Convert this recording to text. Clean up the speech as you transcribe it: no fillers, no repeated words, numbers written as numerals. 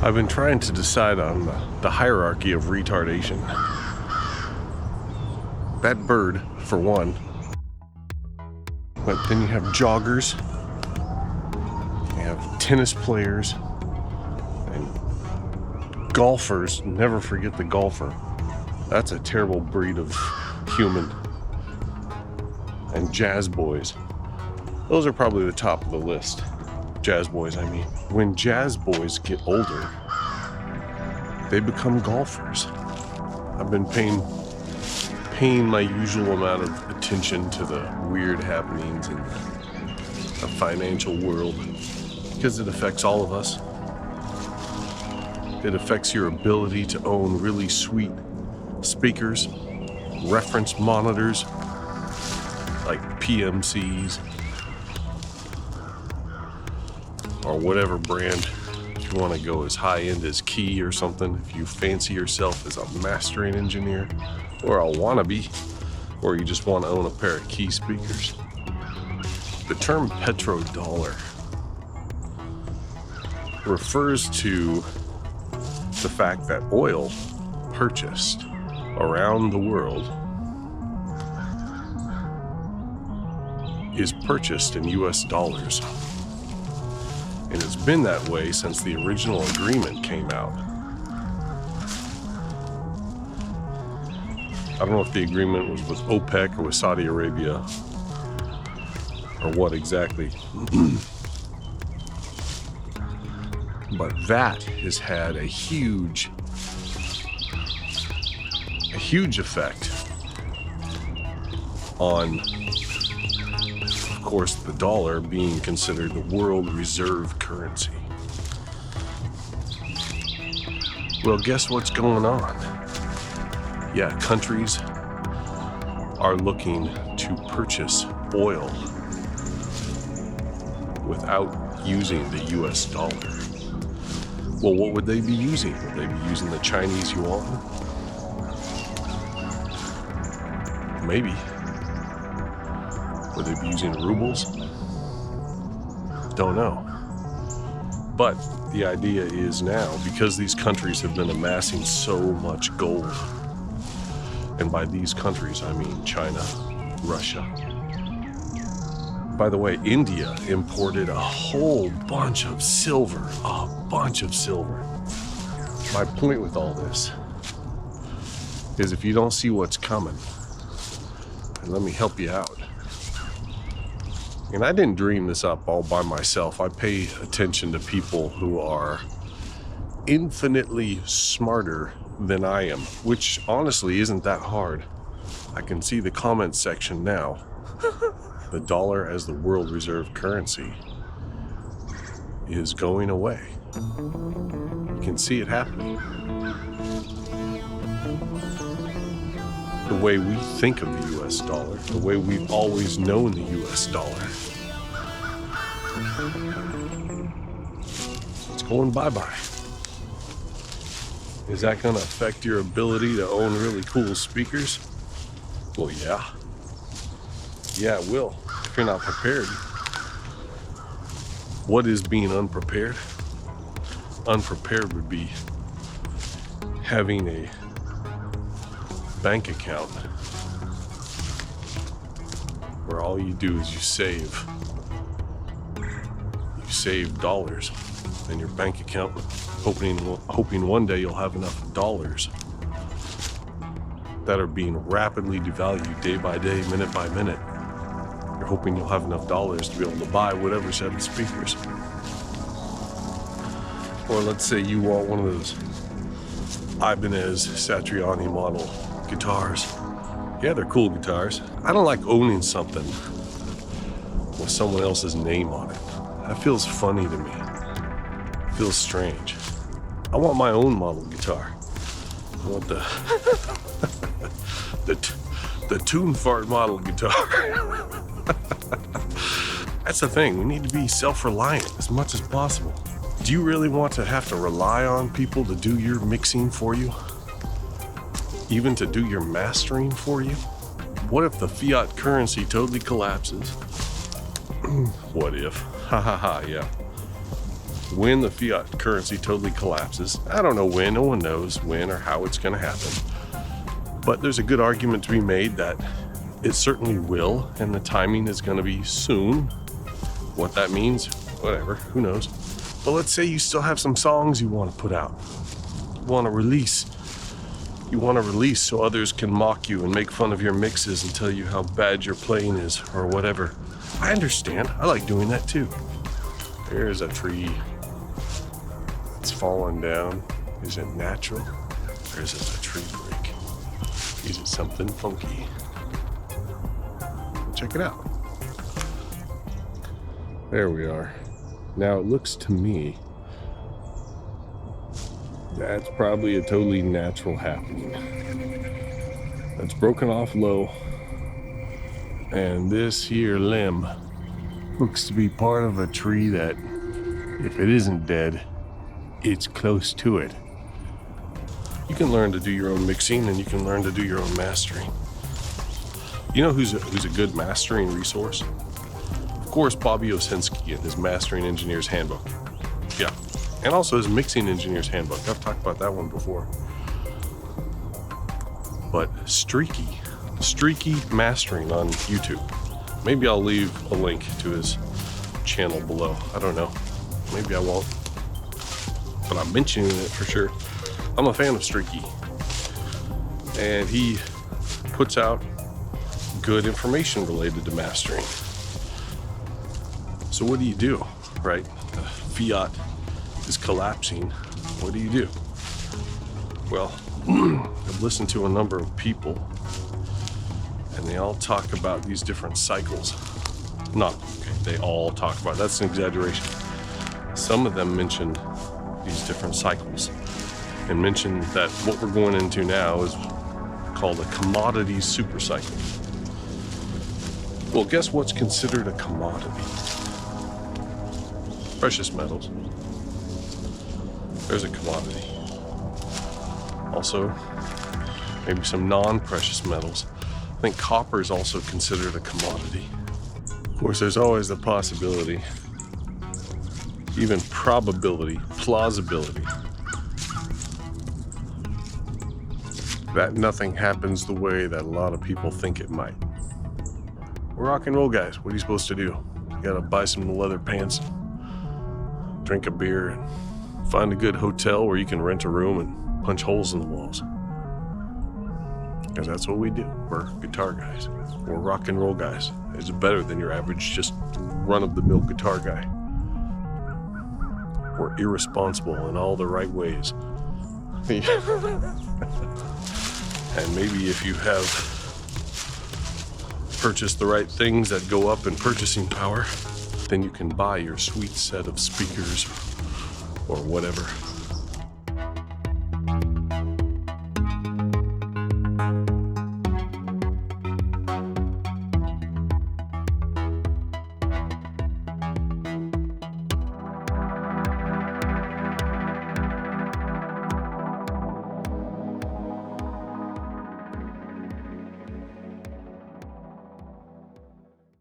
I've been trying to decide on the hierarchy of retardation. That bird, for one. But then you have joggers, you have tennis players, and golfers. Never forget the golfer. That's a terrible breed of human. And jazz boys. Those are probably the top of the list. Jazz boys, I mean. When jazz boys get older, they become golfers. I've been paying my usual amount of attention to the weird happenings in the financial world because it affects all of us. It affects your ability to own really sweet speakers, reference monitors, like PMCs, or whatever brand. If you want to go as high-end as Key or something, if you fancy yourself as a mastering engineer, or a wannabe, or you just want to own a pair of Key speakers. The term petrodollar refers to the fact that oil purchased around the world is purchased in US dollars. And it's been that way since the original agreement came out. I don't know if the agreement was with OPEC or with Saudi Arabia or what exactly. But that has had a huge effect on, of course, the dollar being considered the world reserve currency. Well, guess what's going on? Yeah, countries are looking to purchase oil without using the US dollar. Well, what would they be using? Would they be using the Chinese yuan? Maybe. Would they be using rubles? Don't know. But the idea is now, because these countries have been amassing so much gold, and by these countries, I mean China, Russia. By the way, India imported a whole bunch of silver, My point with all this is if you don't see what's coming, and let me help you out. And I didn't dream this up all by myself. I pay attention to people who are infinitely smarter than I am, which honestly isn't that hard. I can see the comment section now. The dollar as the world reserve currency is going away. You can see it happening. The way we think of the US dollar, the way we've always known the US dollar, it's going bye-bye. Is that going to affect your ability to own really cool speakers? Well, yeah. Yeah, it will, if you're not prepared. What is being unprepared? Unprepared would be having a bank account where all you do is you save dollars in your bank account, hoping one day you'll have enough dollars that are being rapidly devalued day by day, minute by minute. You're hoping you'll have enough dollars to be able to buy whatever set of speakers. Or let's say you want one of those Ibanez Satriani model guitars. Yeah, they're cool guitars. I don't like owning something with someone else's name on it. That feels funny to me. It feels strange. I want my own model guitar. I want the Tune Fart model guitar. That's the thing. We need to be self-reliant as much as possible. Do you really want to have to rely on people to do your mixing for you? Even to do your mastering for you? What if the fiat currency totally collapses? What if? Ha ha ha, yeah. when the fiat currency totally collapses. I don't know when, no one knows when or how it's going to happen. But there's a good argument to be made that it certainly will, and the timing is going to be soon. What that means, whatever, who knows. But let's say you still have some songs you want to put out, you want to release so others can mock you and make fun of your mixes and tell you how bad your playing is or whatever. I understand. I like doing that too. There's a tree. It's fallen down. Is it natural or is it a tree break? Is it something funky? Check it out. There we are. Now it looks to me that's probably a totally natural happening. That's broken off low. And this here limb looks to be part of a tree that, if it isn't dead, it's close to it. You can learn to do your own mixing and you can learn to do your own mastering. You know who's a good mastering resource? Of course, Bobby Owsinski and his Mastering Engineer's Handbook. Yeah, and also his Mixing Engineer's Handbook. I've talked about that one before. But Streaky Mastering on YouTube. Maybe I'll leave a link to his channel below. I don't know. Maybe I won't. But I'm mentioning it for sure. I'm a fan of Streaky. And he puts out good information related to mastering. So what do you do, right? The fiat is collapsing. What do you do? Well, I've listened to a number of people and they all talk about these different cycles. They all talk about, that's an exaggeration. Some of them mentioned these different cycles and mentioned that what we're going into now is called a commodity super cycle. Well, guess what's considered a commodity? Precious metals. There's a commodity. Also, maybe some non-precious metals. I think copper is also considered a commodity. Of course, there's always the possibility, even probability, plausibility, that nothing happens the way that a lot of people think it might. We're rock and roll guys. What are you supposed to do? You gotta buy some leather pants, drink a beer, and find a good hotel where you can rent a room and punch holes in the walls. Because that's what we do. We're guitar guys. We're rock and roll guys. It's better than your average, just run-of-the-mill guitar guy. We're irresponsible in all the right ways. And maybe if you have purchased the right things that go up in purchasing power, then you can buy your sweet set of speakers or whatever.